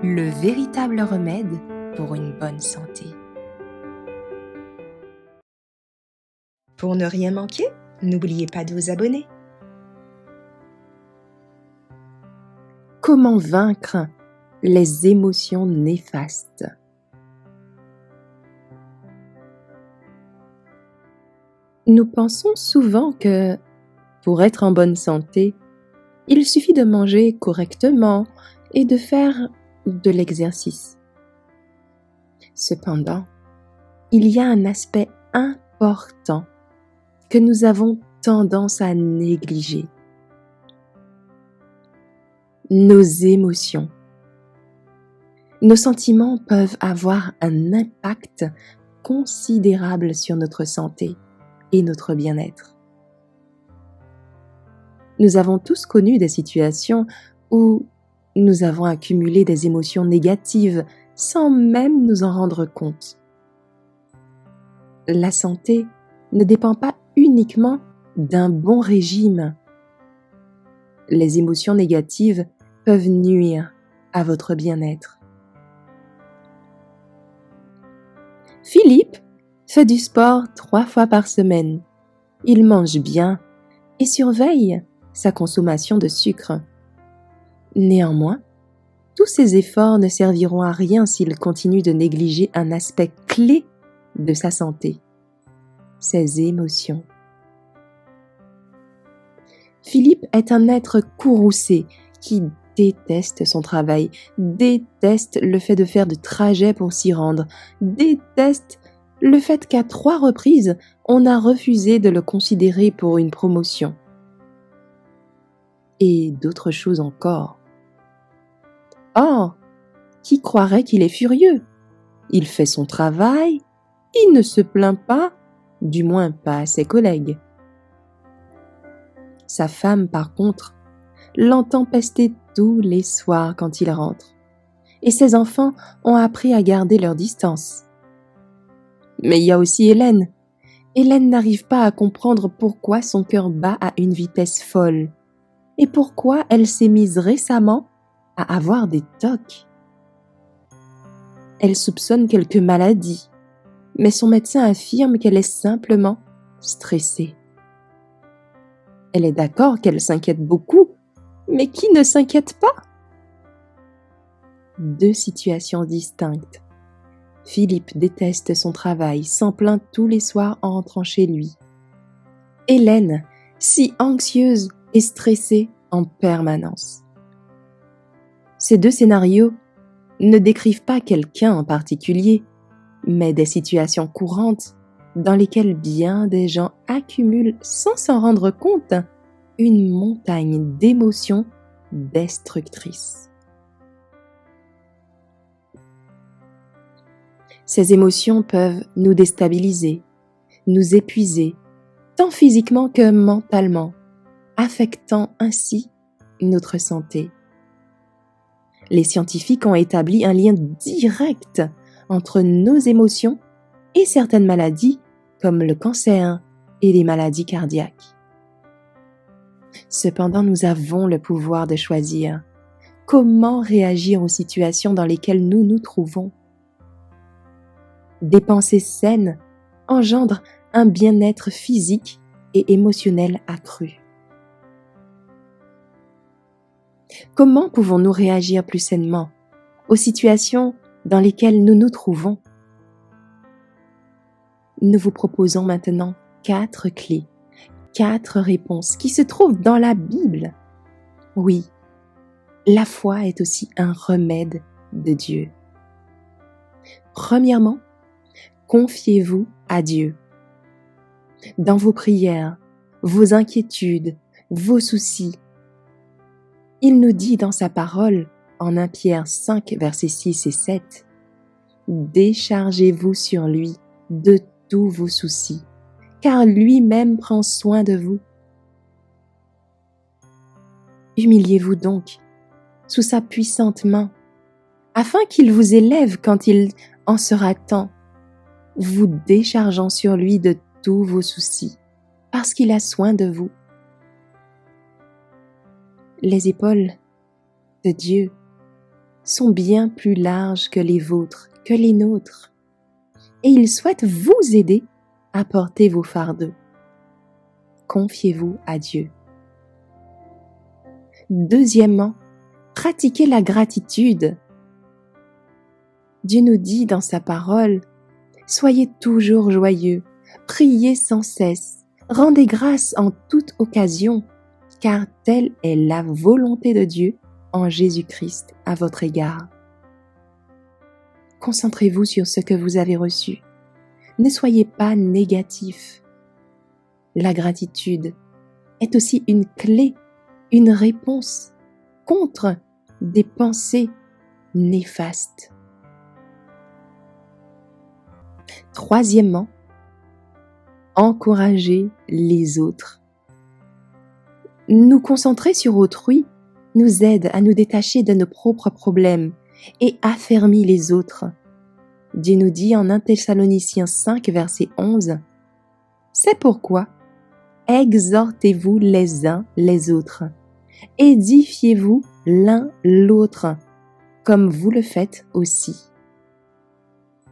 le véritable remède pour une bonne santé. Pour ne rien manquer, n'oubliez pas de vous abonner. Comment vaincre les émotions néfastes? Nous pensons souvent que, pour être en bonne santé, il suffit de manger correctement et de faire de l'exercice. Cependant, il y a un aspect important que nous avons tendance à négliger. Nos émotions. Nos sentiments peuvent avoir un impact considérable sur notre santé et notre bien-être. Nous avons tous connu des situations où nous avons accumulé des émotions négatives sans même nous en rendre compte. La santé ne dépend pas uniquement d'un bon régime. Les émotions négatives peuvent nuire à votre bien-être. Philippe fait du sport 3 fois par semaine. Il mange bien et surveille sa consommation de sucre. Néanmoins, tous ces efforts ne serviront à rien s'il continue de négliger un aspect clé de sa santé, ses émotions. Philippe est un être courroucé qui déteste son travail, déteste le fait de faire de trajets pour s'y rendre, déteste le fait qu'à 3 reprises, on a refusé de le considérer pour une promotion. Et d'autres choses encore. Or, qui croirait qu'il est furieux? Il fait son travail, il ne se plaint pas, du moins pas à ses collègues. Sa femme, par contre, l'entend pester tous les soirs quand il rentre. Et ses enfants ont appris à garder leur distance. Mais il y a aussi Hélène. Hélène n'arrive pas à comprendre pourquoi son cœur bat à une vitesse folle et pourquoi elle s'est mise récemment à avoir des tocs. Elle soupçonne quelques maladies, mais son médecin affirme qu'elle est simplement stressée. Elle est d'accord qu'elle s'inquiète beaucoup, mais qui ne s'inquiète pas? 2 situations distinctes. Philippe déteste son travail, s'en plaint tous les soirs en rentrant chez lui. Hélène, si anxieuse et stressée en permanence. Ces 2 scénarios ne décrivent pas quelqu'un en particulier, mais des situations courantes dans lesquelles bien des gens accumulent sans s'en rendre compte une montagne d'émotions destructrices. Ces émotions peuvent nous déstabiliser, nous épuiser, tant physiquement que mentalement, affectant ainsi notre santé. Les scientifiques ont établi un lien direct entre nos émotions et certaines maladies comme le cancer et les maladies cardiaques. Cependant, nous avons le pouvoir de choisir comment réagir aux situations dans lesquelles nous nous trouvons. Des pensées saines engendrent un bien-être physique et émotionnel accru. Comment pouvons-nous réagir plus sainement aux situations dans lesquelles nous nous trouvons? Nous vous proposons maintenant 4 clés, 4 réponses qui se trouvent dans la Bible. Oui, la foi est aussi un remède de Dieu. Premièrement, confiez-vous à Dieu. Dans vos prières, vos inquiétudes, vos soucis. Il nous dit dans sa parole, en 1 Pierre 5, versets 6 et 7, « Déchargez-vous sur lui de tous vos soucis, car lui-même prend soin de vous. » Humiliez-vous donc sous sa puissante main, afin qu'il vous élève quand il en sera temps, vous déchargeant sur lui de tous vos soucis, parce qu'il a soin de vous. Les épaules de Dieu sont bien plus larges que les vôtres, que les nôtres, et il souhaite vous aider à porter vos fardeaux. Confiez-vous à Dieu. Deuxièmement, pratiquez la gratitude. Dieu nous dit dans sa parole, « Soyez toujours joyeux, priez sans cesse, rendez grâce en toute occasion, car telle est la volonté de Dieu en Jésus-Christ à votre égard. » Concentrez-vous sur ce que vous avez reçu. Ne soyez pas négatif. La gratitude est aussi une clé, une réponse contre des pensées néfastes. Troisièmement, encouragez les autres. Nous concentrer sur autrui nous aide à nous détacher de nos propres problèmes et affermit les autres. Dieu nous dit en 1 Thessaloniciens 5, verset 11, « C'est pourquoi exhortez-vous les uns les autres, édifiez-vous l'un l'autre, comme vous le faites aussi. »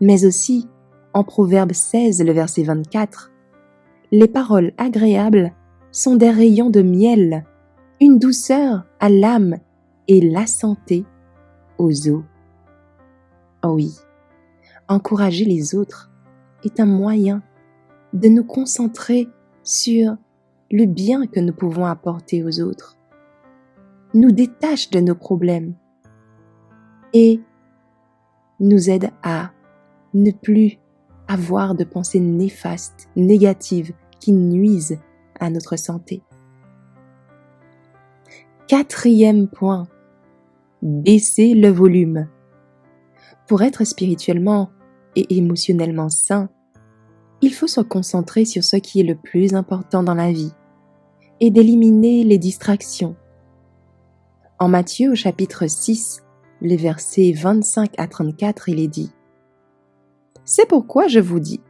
Mais aussi, en Proverbe 16, le verset 24, « Les paroles agréables sont des rayons de miel, une douceur à l'âme et la santé aux os. » Oh oui, encourager les autres est un moyen de nous concentrer sur le bien que nous pouvons apporter aux autres, nous détache de nos problèmes et nous aide à ne plus avoir de pensées néfastes, négatives, qui nuisent à notre santé. Quatrième point, baisser le volume. Pour être spirituellement et émotionnellement sain, il faut se concentrer sur ce qui est le plus important dans la vie et d'éliminer les distractions. En Matthieu au chapitre 6, les versets 25 à 34, il est dit « C'est pourquoi je vous dis,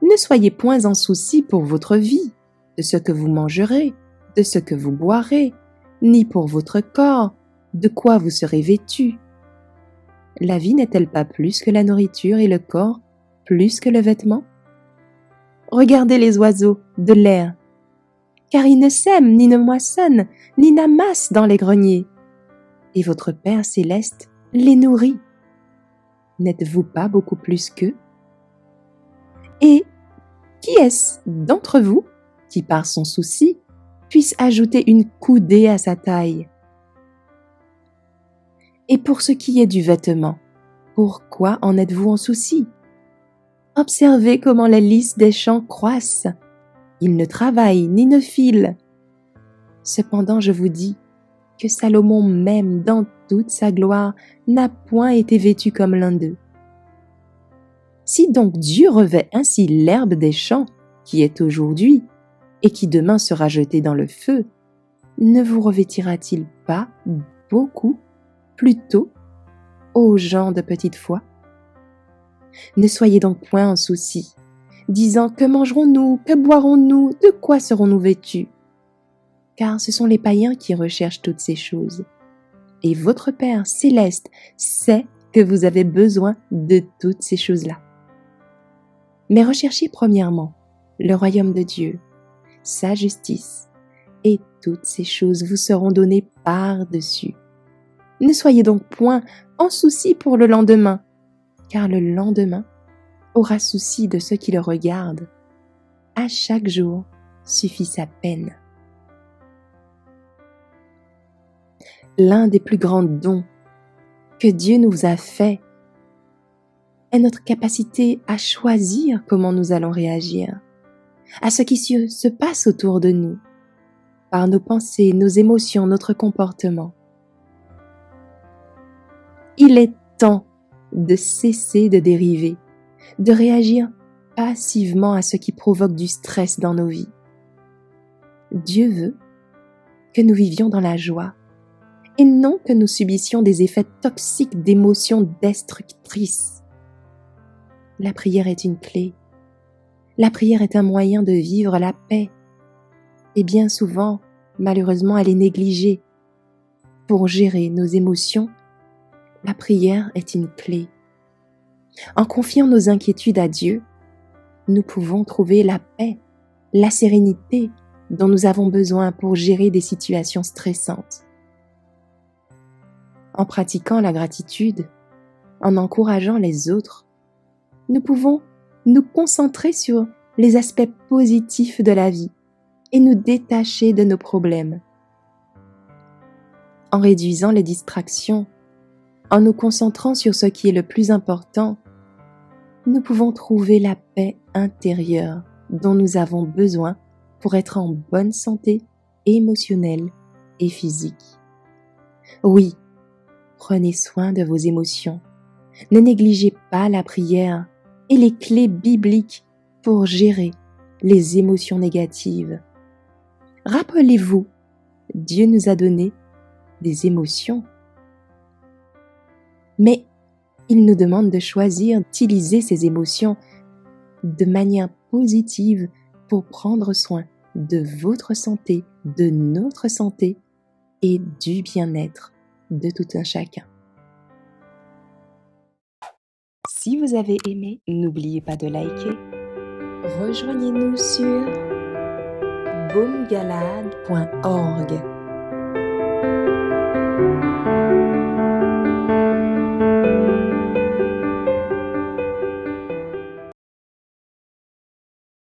ne soyez point en souci pour votre vie, de ce que vous mangerez, de ce que vous boirez, ni pour votre corps, de quoi vous serez vêtus. La vie n'est-elle pas plus que la nourriture et le corps plus que le vêtement? Regardez les oiseaux de l'air, car ils ne sèment, ni ne moissonnent, ni n'amassent dans les greniers. Et votre Père céleste les nourrit. N'êtes-vous pas beaucoup plus qu'eux? Et qui est-ce d'entre vous qui, par son souci, puisse ajouter une coudée à sa taille? Et pour ce qui est du vêtement, pourquoi en êtes-vous en souci? Observez comment les lys des champs croissent. Ils ne travaillent ni ne filent. Cependant, je vous dis que Salomon même, dans toute sa gloire, n'a point été vêtu comme l'un d'eux. Si donc Dieu revêt ainsi l'herbe des champs, qui est aujourd'hui, et qui demain sera jetée dans le feu, ne vous revêtira-t-il pas beaucoup plutôt, ô gens de petite foi? Ne soyez donc point en souci, disant que mangerons-nous, que boirons-nous, de quoi serons-nous vêtus? Car ce sont les païens qui recherchent toutes ces choses. Et votre Père céleste sait que vous avez besoin de toutes ces choses-là. Mais recherchez premièrement le royaume de Dieu, sa justice, et toutes ces choses vous seront données par-dessus. Ne soyez donc point en souci pour le lendemain, car le lendemain aura souci de ceux qui le regardent. À chaque jour suffit sa peine. L'un des plus grands dons que Dieu nous a fait est notre capacité à choisir comment nous allons réagir à ce qui se passe autour de nous, par nos pensées, nos émotions, notre comportement. Il est temps de cesser de dériver, de réagir passivement à ce qui provoque du stress dans nos vies. Dieu veut que nous vivions dans la joie et non que nous subissions des effets toxiques d'émotions destructrices. La prière est une clé. La prière est un moyen de vivre la paix. Et bien souvent, malheureusement, elle est négligée. Pour gérer nos émotions, La prière est une clé. En confiant nos inquiétudes à Dieu, nous pouvons trouver la paix, la sérénité dont nous avons besoin pour gérer des situations stressantes. En pratiquant la gratitude, en encourageant les autres, nous pouvons nous concentrer sur les aspects positifs de la vie et nous détacher de nos problèmes. En réduisant les distractions, en nous concentrant sur ce qui est le plus important, nous pouvons trouver la paix intérieure dont nous avons besoin pour être en bonne santé émotionnelle et physique. Oui, prenez soin de vos émotions. Ne négligez pas la prière et les clés bibliques pour gérer les émotions négatives. Rappelez-vous, Dieu nous a donné des émotions. Mais il nous demande de choisir d'utiliser ces émotions de manière positive pour prendre soin de votre santé, de notre santé et du bien-être de tout un chacun. Si vous avez aimé, n'oubliez pas de liker. Rejoignez-nous sur baumgalade.org.